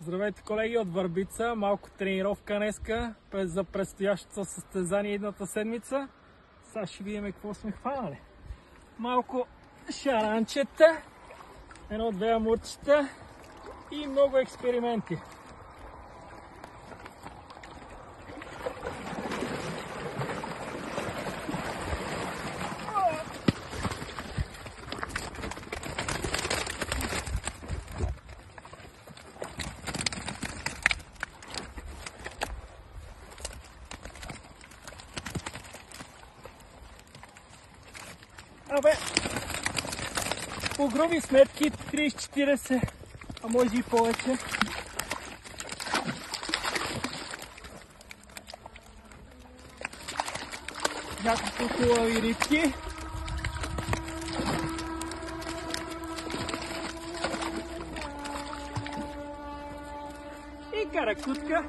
Здравейте, колеги от Върбица. Малко тренировка днеска за предстоящото състезание едната седмица. Сега ще видим какво сме хванали. Малко шаранчета, едно-две амурчета и много експерименти. Абе, по груби сметки 30-40, а може и повече. Някакво хубави рибки. И каракутка.